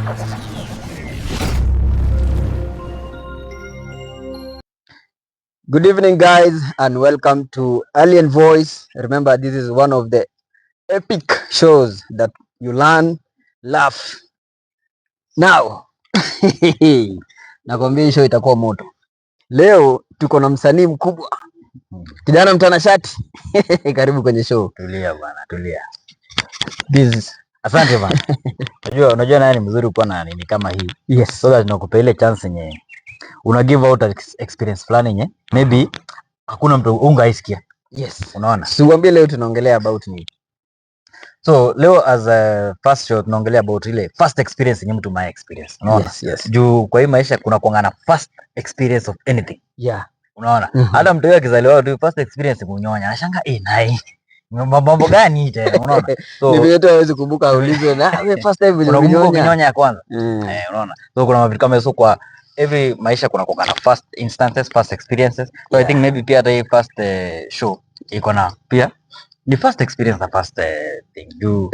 Good evening, guys, and welcome to Alien Voice. Remember, this is one of the epic shows that you learn, laugh. Now, nakwambia show itakuwa moto. Leo tuko na msanii mkubwa, kijana mtanashati. Karibu kwenye show. Tulia bwana, tulia. Asante bwana. Unajua nani mzuri kuwa na nini kama hii? Yes. So that nakupa ile chance yenye una give out experience fulani yenye maybe hakuna mtu ungaisikia. Yes. Unaona? Sikwambie leo tunaongelea about nini? So leo as a first show tunaongelea about ile first experience yenye mtu my experience. Unaona? Yes. Juu kwa hii maisha kuna kuangana first experience of anything. Yeah. Unaona? Hata mtu yeye akizaliwa tu first experience kunyonya. Anashanga naye mambo gani tena, unaona? So ni vile tu hawezi kumbuka aulizwe na wewe first time kunyonya ya kwanza. Unaona? So kuna vitu kama hizo kwa every maisha kuna na first instances, first experiences. So I think maybe pia the first show iko na pia ni first experience na first thing you.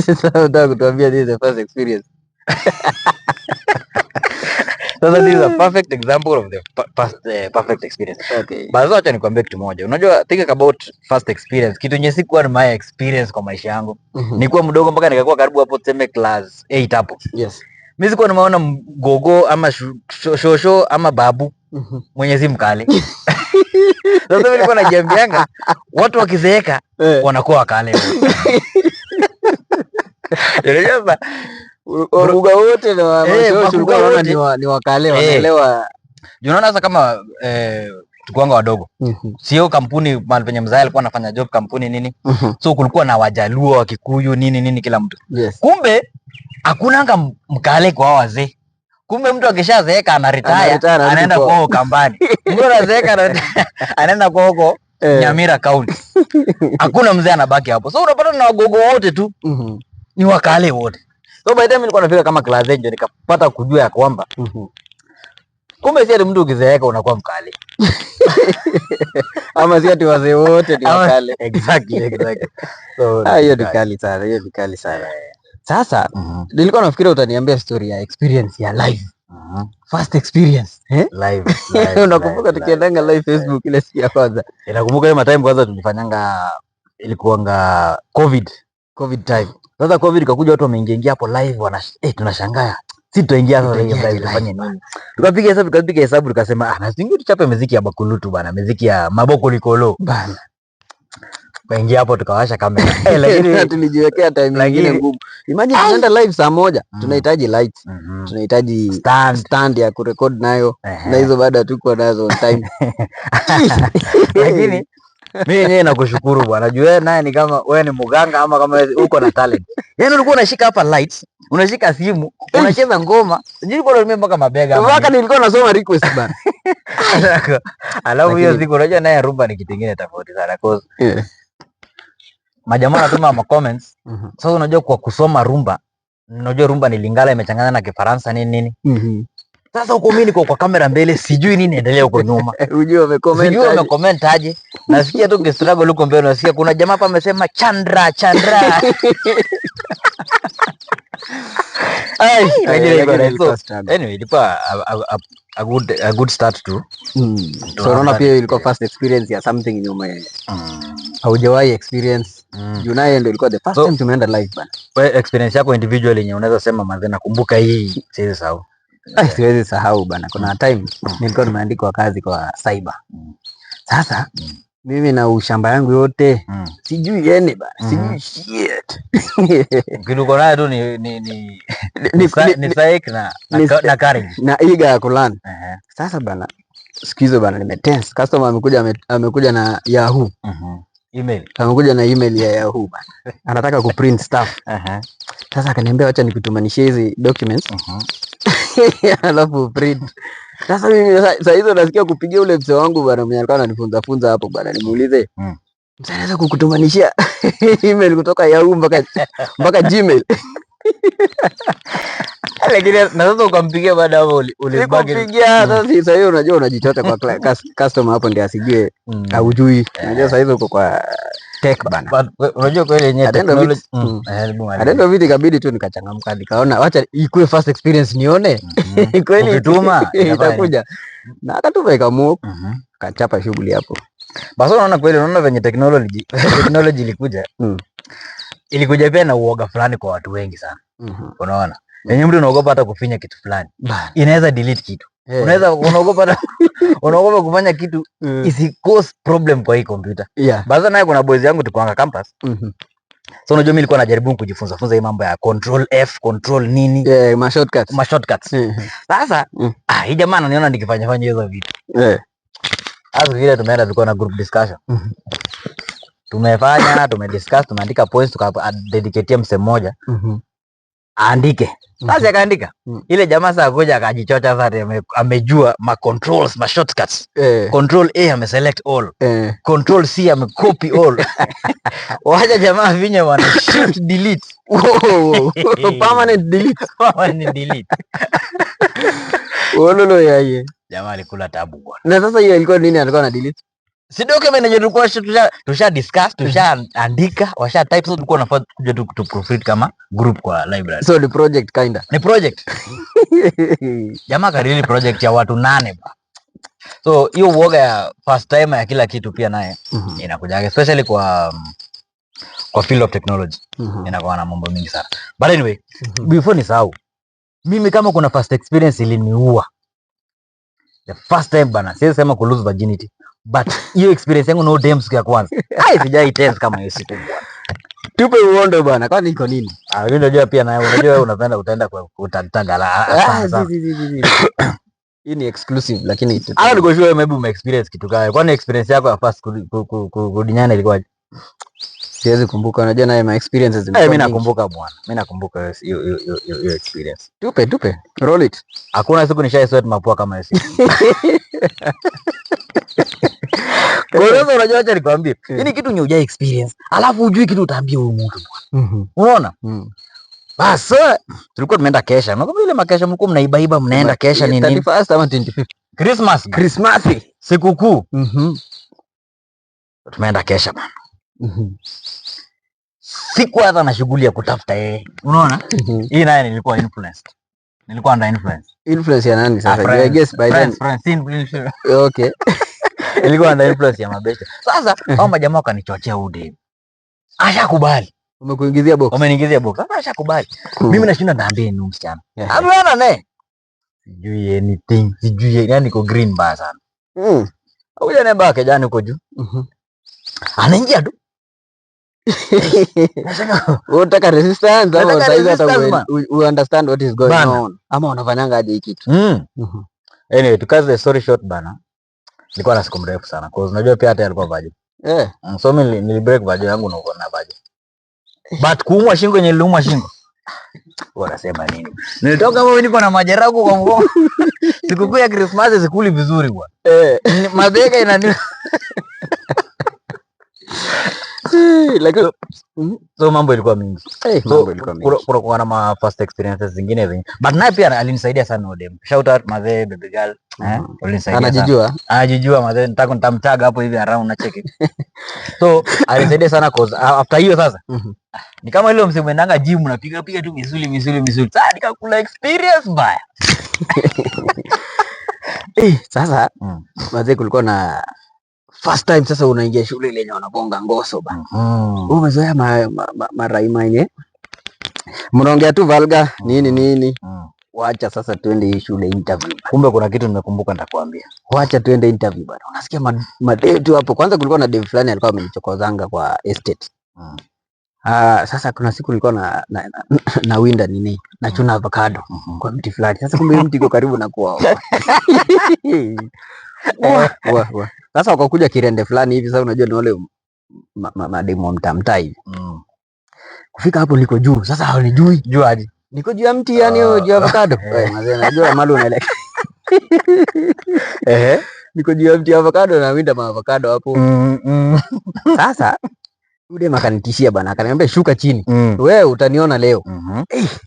Sasa nataka kutuambia this is the first experience. So this is a perfect example of the past perfect experience. Okay. Basi acha nikwambie kitu moja. Unajua think about first experience. Kitu yenye sikuwa ni my experience kwa maisha yangu. Nilikuwa mdogo mpaka nikakuwa karibu hapo tuseme class 8 hapo. Yes. Mimi sikuwa nimeona gogo ama shosho ama babu mwenye si mkale. Sasa mimi nilikuwa najiambianga watu wakizeeka wanakuwa wakale. Unajua Wabuga wote na washosho ni wakale, wanaelewa. Unaona sasa kama tukuanga wadogo. Sio kampuni mahali penye mzee alikuwa anafanya job kampuni nini. So kulikuwa na Wajaluo, Wakikuyu nini kila mtu. Yes. Kumbe hakunanga mkale kwa wazee. Kumbe mtu akishazeeka ana retire anaenda kwao kambani. Mtu anazeeka anaenda kwao Nyamira County. Hakuna mzee anabaki hapo. So unapata na wagogo wote tu ni wakale wote. So by the time nilikuwa nafika kama class 8 nikapata kujua ya kwamba kumbe si ati mtu ukizeeka unakuwa mkale. Ama si ati wazee wote ni wakale. Exactly. So hiyo ni kali sana. Sasa nilikuwa nafikiria utaniambia story ya experience ya live. First experience, live. Unakumbuka tukiendanga live Facebook ile siku ya kwanza? Nakumbuka hiyo time kwanza tulifanyanga ilikuanga COVID time. Sasa COVID kakuja watu wameingia hapo live tunashangaa. Si tuingia sasa live tufanye nini? Tukapiga hesabu tukasema na singi tuchape muziki ya bakulutu bana, muziki ya maboko likolo bana. Kaingia hapo tukawasha kamera. Lakini tulijiwekea time nyingine ngumu. Imagine tunaenda live saa moja, tunahitaji lights, tunahitaji stand ya kurecord nayo, na hizo baada tuko nazo on time. Lakini mimi yenyewe nakushukuru bwana. Juu wewe naye ni kama wewe ni mganga ama kama uko na talent. Yaani ulikuwa unashika hapa lights, unashika simu, unacheza ngoma. Nilikuwa natumia mpaka mabega. Mpaka nilikuwa nasoma request bana. Alafu hiyo siku unajua naye rumba ni kitu kingine tofauti sana cause majamaa wanatuma ma comments. Sasa unajua kwa kusoma rumba, unajua rumba ni Lingala imechanganyana na Kifaransa nini. Sasa huko mimi niko kwa kamera mbele sijui nini endelea huko nyuma. Unajua wamecomment aje. Nasikia tu kistruggle huko mbele, nasikia kuna jamaa hapa amesema Chandra. Anyway, ilikuwa a good start to. So unaona pia ilikuwa first experience ya something nyuma haujawahi experience. Junaye ndio ilikuwa the first time tumeenda live bana. Wewe experience yako individually yenyewe unaweza sema manze nakumbuka hii siwezi sahau. Siwezi sahau bana. Kuna time nilikuwa nimeandikwa kazi kwa cyber. Sasa mimi na ushamba yangu yote sijui yene bana, sijui shit. Kidogo naye tu ni saik na courage na eager ya kulearn. Sasa bana sikizo bana nimetense. Customer amekuja na Yahoo. Email. Amekuja na email ya Yahoo bana. Anataka kuprint stuff. Sasa akaniambia acha nikutumanishie hizi documents. Alafu print. Sasa mimi saa hizo nasikia kupigia ule mzee wangu bana mwenye alikuwa ananifunza hapo bana, nimuulize mzee anaweza kukutumanishia email kutoka Yahoo mpaka Gmail. Lakini na sasa ukampigia baada hapo ulibagi. Ulipigia sasa hiyo unajua unajichota kwa customer hapo ndio asijue haujui. Unajua sasa hizo uko kwa tech bana. Unajua kweli yenyewe technology. Ndio vitu ikabidi tu nikachangamka nikaona acha ikuwe first experience nione. Kweli ituma itakuja. Na akatuma ikamu kachapa shughuli hapo. Basi unaona kweli unaona venye technology ilikuja. Ilikuja pia na uoga fulani kwa watu wengi sana. Unaona? Yenye mtu unaogopa hata kufinya kitu fulani. Inaweza delete kitu. Unaweza unaogopa kufanya kitu isi cause problem kwa hii computer. Basi naye kuna boys yangu tukoanga campus. So unajua mimi nilikuwa najaribu kujifunza hii mambo ya control F, control nini? Ma shortcuts. Sasa hii jamaa ananiona nikifanya hizo vitu. Hapo vile tumeenda tulikuwa na group discussion. Tumediscuss, tumeandika points tukadedicate mse mmoja. Aandike. Sasa akaandika. Ile jamaa sasa kuja akajichocha sasa amejua ma controls, ma shortcuts. Control A ameselect all. Control C amecopy all. Wacha jamaa vinye wana shift delete. Permanent delete. Wololo yeye. Jamaa alikula tabu bwana. Na sasa hiyo ilikuwa nini alikuwa na delete? Si document yenye tulikuwa tusha discuss, tushaandika, washa type, so tulikuwa tunafaa kuja tu proofread kama group kwa library. So the project kinda. Ni project. Jamaa karili project ya watu 8 ba. So hiyo uoga ya first time ya kila kitu pia naye inakuja especially kwa field of technology. Inakuwa na mambo mingi sana. But anyway, before nisahau. Mimi kama kuna first experience iliniua. The first time bana, siwezi sema ku lose virginity. But hiyo experience yangu no damn siku ya kwanza. Sijai tense kama hiyo siku bwana. Tupe uondo bwana, kwani iko nini? Mimi najua pia na unajua wewe unapenda utaenda kwa utatagala. Hii ni exclusive lakini hata niko sure maybe ume experience kitu kama. Kwani experience yako ya first kudinyana ilikuwaje? Siwezi kumbuka, unajua naye my experiences zimekuwa. Mimi nakumbuka bwana. Mimi nakumbuka hiyo experience. Tupe. Roll it. Hakuna siku nishai sweat mapua kama hiyo siku. Kwa hiyo unajua acha nikwambie. Hii ni kitu nyuja experience. Alafu hujui kitu utaambia huyu mtu bwana. Unaona? Basi tulikuwa tumeenda kesha. Na kama ile makesha mlikuwa mnaibaiba mnaenda kesha nini? 31st ama 25th. Christmas. Sikukuu. Tumeenda kesha bwana. Siku hata na shughuli ya kutafuta yeye. Unaona? Hii naye nilikuwa influenced. Nilikuwa under influence. Influence ya nani sasa? I guess by then. Okay. Nilikuwa under influence ya mabesha. Sasa hao majamaa wakanichochea ude. Ashakubali. Umekuingizia box. Umeniingizia box. Sasa ashakubali. Mimi nashinda ndaambie ni msichana. Ameona naye. Sijui anything. Sijui yani niko green baa sana. Huyo naye baa kijana uko juu. Anaingia tu. Unataka resistance ama saizi hata we understand what is going on ama unafanyanga aje hiki kitu. Anyway, to cut the story short bana. Nilikuwa na siku mrefu sana cause unajua pia hata alikuwa vaje. So mimi nilibreak vaje yangu na uko na vaje. But kuumwa shingo yenye niliumwa shingo. Wanasema nini? Nilitoka hapo niko na majeraha kwa mgongo. Sikukuu ya Christmas sikuli vizuri bwana. Mabega inani. Like so mambo ilikuwa mingi. Kuna na first experiences zingine zenye. But naye pia alinisaidia sana odem. Shout out mazee baby girl. Anajijua. Anajijua mazee, nitamtaga hapo hivi around na cheki. So alinisaidia sana cause after hiyo sasa. Ni kama ile msemendanga gym unapiga tu misuli. Sasa nikakula experience mbaya. Sasa mazee kulikuwa na first time sasa unaingia shule ile yenye wanabonga ngoso bana. Umezoea maraima yenye mnaongea tu valga nini. Wacha sasa twende hii shule interview. Kumbe kuna kitu nimekumbuka nitakwambia. Wacha twende interview bana. Unasikia madetu hapo. Kwanza kulikuwa na dev fulani alikuwa amenichokozanga kwa estate. Sasa kuna siku nilikuwa na winda nini? Nachuna avocado kwa mti fulani. Sasa kumbe mti iko karibu na kwao. Sasa wakakuja kirende fulani hivi, sasa unajua ni wale mademu wa mtaa hivi. Kufika hapo niko juu. Sasa hawanijui. Juu aje? Niko juu ya mti yani juu ya avocado. Mzee najua mali unaelekea. Niko juu ya mti ya avocado na winda ma avocado hapo. Sasa Yule makanitishia bana, akaniambia shuka chini. Wewe utaniona leo.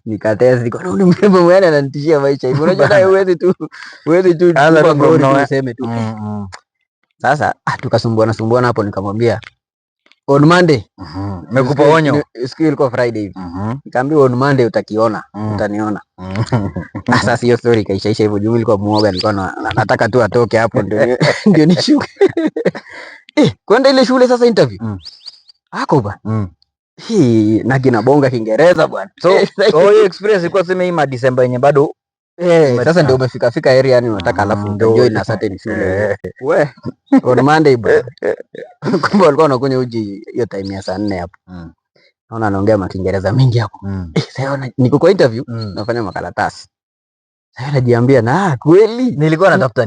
Nikatezi kwa nini mrembo mwana ananitishia maisha hivi. Unajua naye huwezi tu useme tu. Sasa tukasumbuana hapo, nikamwambia on Monday. Nimekupa onyo. Siku ilikuwa Friday hivi. Nikamwambia on Monday utakiona, utaniona. Sasa hiyo story ikaisha hivyo. Juu nilikuwa muoga, nilikuwa nataka tu atoke hapo ndio nishuke. Kwenda ile shule sasa interview. Ako bwana. Hii na kinabonga Kiingereza bwana. So hiyo experience ilikuwa sema hii December yenye bado sasa ndio umefika area yani unataka alafu enjoy na certain shule. We on Monday bwana. Kumbe walikuwa wanakunywa uji hiyo time ya saa 4 hapo. Naona anaongea Kiingereza mingi hapo. Sasa niko kwa interview nafanya makaratasi. Sasa najiambia na kweli nilikuwa natafuta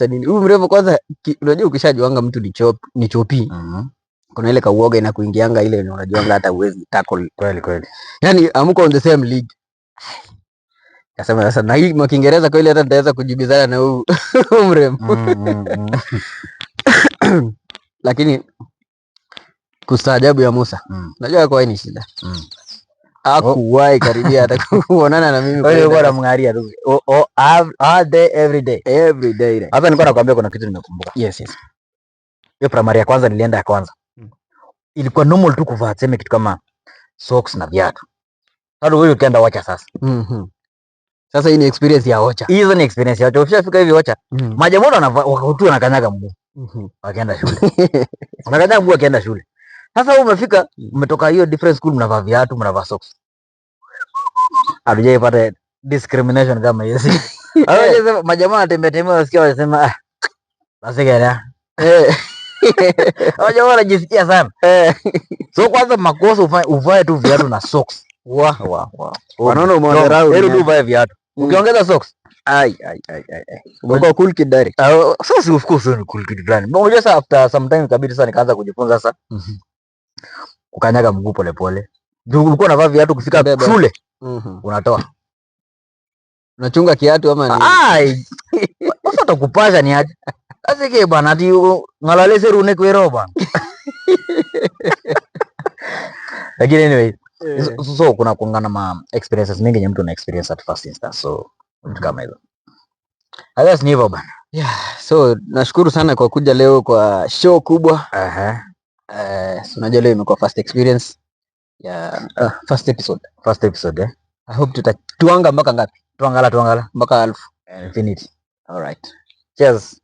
nini? Huyu mrefu kwanza, unajua ukishajiwanga mtu ni chopi. Kuna ile kauoga inakuingianga ile unajiwanga hata uwezi tackle kweli. Yaani amko on the same league. Kasema sasa na hii Kiingereza kweli hata nitaweza kujibizana na huyu mrembo. Lakini kustaajabu ya Musa. Najua kwa nini shida. Hakuwahi karibia hata kuonana na mimi. Wewe bora mngaria tu. All day every day. Hapa nilikuwa nakwambia kuna kitu nimekumbuka. Yes. Hiyo primary ya kwanza nilienda ya kwanza. Ilikuwa normal tu kuvaa sema kitu kama socks na viatu. Sasa wewe ukienda Wacha sasa. Sasa hii ni experience ya Wacha. Hizo ni experience ya Wacha. Ukishafika hivi Wacha, majamaa wakakutua na kanyaga mguu. Wakaenda shule. Wanakanyaga mguu wakaenda shule. Sasa wewe umefika, umetoka hiyo different school, mnavaa viatu, mnavaa socks. Hatujaipata discrimination kama hiyo. Hao majamaa wanatembea wasikia wanasema basi gani? Hao jamaa wanajisikia sana. So kwanza makosa uvae tu viatu na socks. Wanaona umeongerau. Hebu tu uvae viatu. Ukiongeza socks. Ai. Uko cool kid direct. Sasa of course ni cool kid brand. Unajua sasa after some time kabisa sasa nikaanza kujifunza sasa. Kukanyaga mguu pole pole. Ndio ulikuwa unavaa viatu kufika shule. Unatoa. Unachunga kiatu ama ni? Sasa utakupasha ni aje? Sasa ke bana ati ngalalese rune kwero bana. Lakini anyway, so kuna kuungana ma experiences mingi nye mtu na experience at first instance. So kama hizo. Alas ni hivyo bana. Yeah, so nashukuru sana kwa kuja leo kwa show kubwa. Unajua leo imekuwa first experience. First episode. I hope tuanga mpaka ngapi? Tuangala mpaka 1000. Infinity. All right. Cheers.